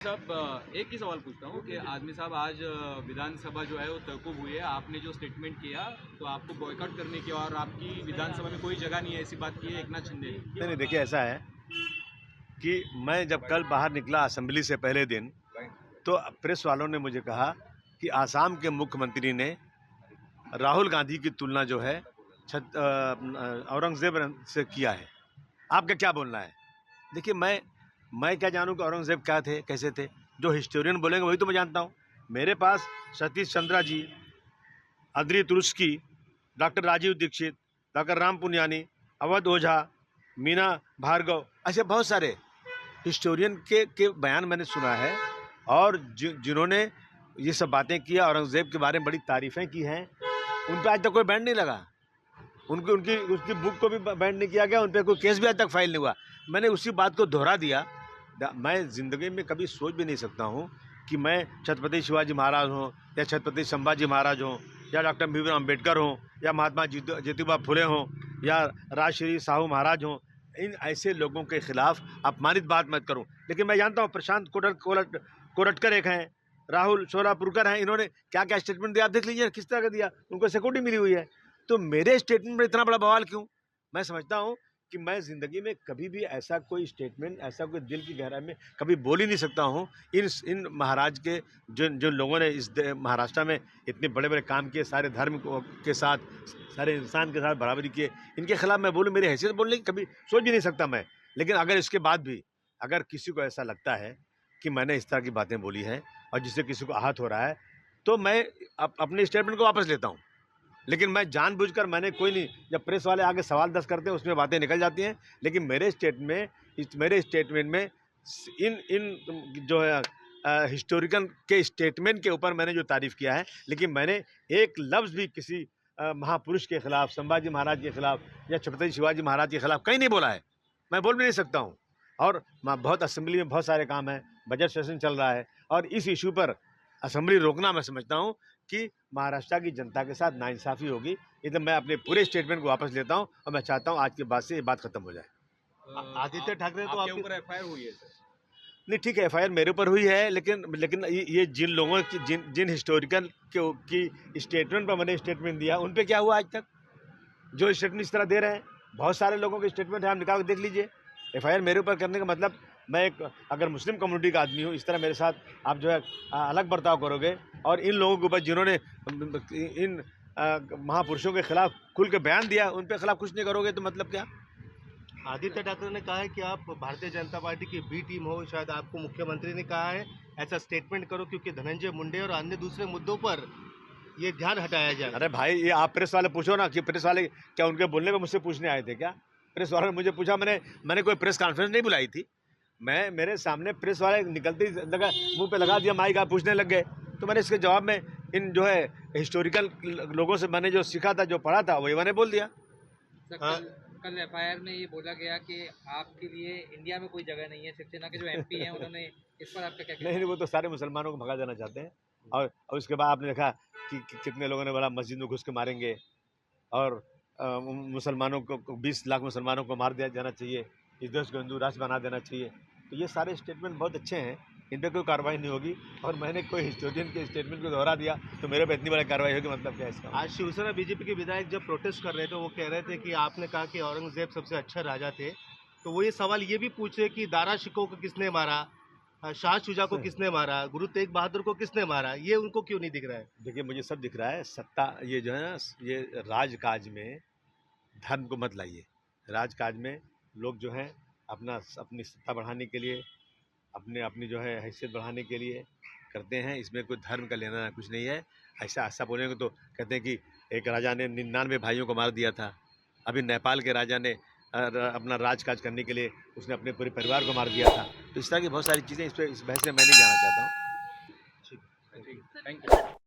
साहब एक ही सवाल पूछता हूँ कि आदमी साहब आज विधानसभा जो है वो तहकूब हुई है, आपने जो स्टेटमेंट किया तो आपको बॉयकॉट करने की और आपकी विधानसभा में कोई जगह नहीं है, ऐसी बात की है एकनाथ शिंदे ने। नहीं, देखिए ऐसा है कि मैं जब कल बाहर निकला असेंबली से पहले दिन, तो प्रेस वालों ने मुझे कहा कि आसाम के मुख्यमंत्री ने राहुल गांधी की तुलना जो है औरंगजेब से किया है। आपका क्या बोलना है? देखिए मैं क्या जानूं कि औरंगजेब क्या थे, कैसे थे। जो हिस्टोरियन बोलेंगे वही तो मैं जानता हूं। मेरे पास Satish Chandra ji, Audrey Truschke, doctor Rajiv Dixit, doctor Ram Puniyani, Awadh Ojha, Meena Bhargava, ऐसे बहुत सारे हिस्टोरियन के बयान मैंने सुना है। और जिन्होंने ये सब बातें किया, औरंगजेब के बारे में बड़ी तारीफ़ें की हैं, उन पर आज तक कोई बैंड नहीं लगा। उसकी बुक को भी बैंड नहीं किया गया, उन पर कोई केस भी आज तक फाइल नहीं हुआ। मैंने उसी बात को दोहरा दिया। मैं ज़िंदगी में कभी सोच भी नहीं सकता हूँ कि मैं छत्रपति शिवाजी महाराज हों या छत्रपति संभाजी महाराज हों या डॉक्टर भीमराव अम्बेडकर हों या महात्मा ज्योतिबा फुले हों या राजश्री साहू महाराज हों, इन ऐसे लोगों के खिलाफ अपमानित बात मत करूं। लेकिन मैं जानता हूं प्रशांत कोरटकर एक हैं, राहुल शोलापुरकर हैं, इन्होंने क्या क्या स्टेटमेंट दिया आप देख लीजिए किस तरह का दिया। उनको सिक्योरिटी मिली हुई है, तो मेरे स्टेटमेंट में इतना बड़ा बवाल क्यों? मैं समझता हूं कि मैं ज़िंदगी में कभी भी ऐसा कोई स्टेटमेंट, ऐसा कोई दिल की गहराई में कभी बोल ही नहीं सकता हूं। इन महाराज के जो लोगों ने इस महाराष्ट्र में इतने बड़े बड़े काम किए, सारे धर्म के साथ, सारे इंसान के साथ बराबरी किए, इनके खिलाफ मैं बोलूँ, मेरी हैसियत बोलने की कभी सोच भी नहीं सकता मैं। लेकिन अगर इसके बाद भी अगर किसी को ऐसा लगता है कि मैंने इस तरह की बातें बोली हैं और जिससे किसी को आहत हो रहा है, तो मैं अपने स्टेटमेंट को वापस लेता हूँ। लेकिन मैं जानबूझकर मैंने कोई नहीं, जब प्रेस वाले आगे सवाल 10 करते हैं उसमें बातें निकल जाती हैं। लेकिन मेरे स्टेटमेंट में इन जो है हिस्टोरिकल के स्टेटमेंट के ऊपर मैंने जो तारीफ़ किया है, लेकिन मैंने एक लफ्ज़ भी किसी महापुरुष के खिलाफ, संभाजी महाराज के खिलाफ या छत्रपति शिवाजी महाराज के खिलाफ कहीं नहीं बोला है। मैं बोल भी नहीं सकता हूँ। और बहुत असेंबली में बहुत सारे काम हैं, बजट सेशन चल रहा है और इस इशू पर असेंबली रोकना मैं समझता हूँ कि महाराष्ट्र की जनता के साथ नाइंसाफ़ी होगी। इसलिए मैं अपने पूरे स्टेटमेंट को वापस लेता हूँ और मैं चाहता हूँ आज के बाद से ये बात खत्म हो जाए। आदित्य ठाकरे तो आपके ऊपर एफआईआर हुई है सर? नहीं, ठीक है, एफआईआर मेरे ऊपर हुई है, लेकिन ये जिन लोगों की जिन हिस्टोरिकल की स्टेटमेंट पर मैंने स्टेटमेंट दिया, उन पर क्या हुआ आज तक? जो स्टेटमेंट इस तरह दे रहे हैं, बहुत सारे लोगों के स्टेटमेंट है, आप निकाल के देख लीजिए। एफआईआर मेरे ऊपर करने का मतलब, मैं एक अगर मुस्लिम कम्युनिटी का आदमी हूँ, इस तरह मेरे साथ आप जो है अलग बर्ताव करोगे और इन लोगों के ऊपर जिन्होंने इन महापुरुषों के खिलाफ खुल के बयान दिया, उन पे खिलाफ कुछ नहीं करोगे तो मतलब क्या? आदित्य ठाकरे ने कहा है कि आप भारतीय जनता पार्टी की बी टीम हो, शायद आपको मुख्यमंत्री ने कहा है ऐसा स्टेटमेंट करो क्योंकि धनंजय मुंडे और अन्य दूसरे मुद्दों पर ये ध्यान हटाया जाए। अरे भाई, ये आप प्रेस वाले पूछो ना कि प्रेस वाले क्या उनके बोलने पे मुझसे पूछने आए थे क्या? प्रेस वालों ने मुझे पूछा, मैंने कोई प्रेस कॉन्फ्रेंस नहीं बुलाई थी। मेरे सामने प्रेस वाले निकलते ही लगा मुंह पे लगा दिया माइक, आप पूछने लग गए। तो मैंने इसके जवाब में इन जो है हिस्टोरिकल लोगों से मैंने जो सीखा था, जो पढ़ा था, वही मैंने बोल दिया। कल एफआईआर में ये बोला गया कि आपके लिए इंडिया में कोई जगह नहीं है। शिवसेना के जो एमपी हैं उन्होंने इस पर आपका क्या कहना है? नहीं, वो तो सारे मुसलमानों को भगा देना चाहते हैं। और उसके बाद आपने देखा कि कितने लोगों ने बोला मस्जिद में घुस के मारेंगे और मुसलमानों को 20 लाख मुसलमानों को मार दिया जाना चाहिए, इस देश को हिंदू राष्ट्र बना देना चाहिए। तो ये सारे स्टेटमेंट बहुत अच्छे हैं, इन पर कोई कार्रवाई नहीं होगी। और मैंने कोई हिस्टोरियन के स्टेटमेंट को दोहरा दिया तो मेरे पे इतनी बड़ी कार्रवाई होगी, मतलब क्या है इसका? आज शिवसेना बीजेपी के विधायक जब प्रोटेस्ट कर रहे थे, वो कह रहे थे कि आपने कहा कि औरंगजेब सबसे अच्छा राजा थे, तो वो ये सवाल ये भी पूछे कि दारा शिकोह को किसने मारा, शाह शुजा को किसने मारा, गुरु तेग बहादुर को किसने मारा, ये उनको क्यों नहीं दिख रहा है? देखिए, मुझे सब दिख रहा है। सत्ता ये जो है ना, ये राजकाज में धर्म को मत लाइए। राजकाज में लोग जो हैं अपनी सत्ता बढ़ाने के लिए, अपनी जो है हैसियत बढ़ाने के लिए करते हैं। इसमें कोई धर्म का लेना कुछ नहीं है। ऐसा बोलेंगे तो कहते हैं कि एक राजा ने 99 भाइयों को मार दिया था। अभी नेपाल के राजा ने अपना राजकाज करने के लिए उसने अपने पूरे परिवार को मार दिया था। तो इस तरह की बहुत सारी चीज़ें, इस बहस में मैं नहीं जाना चाहता हूँ। Thank you.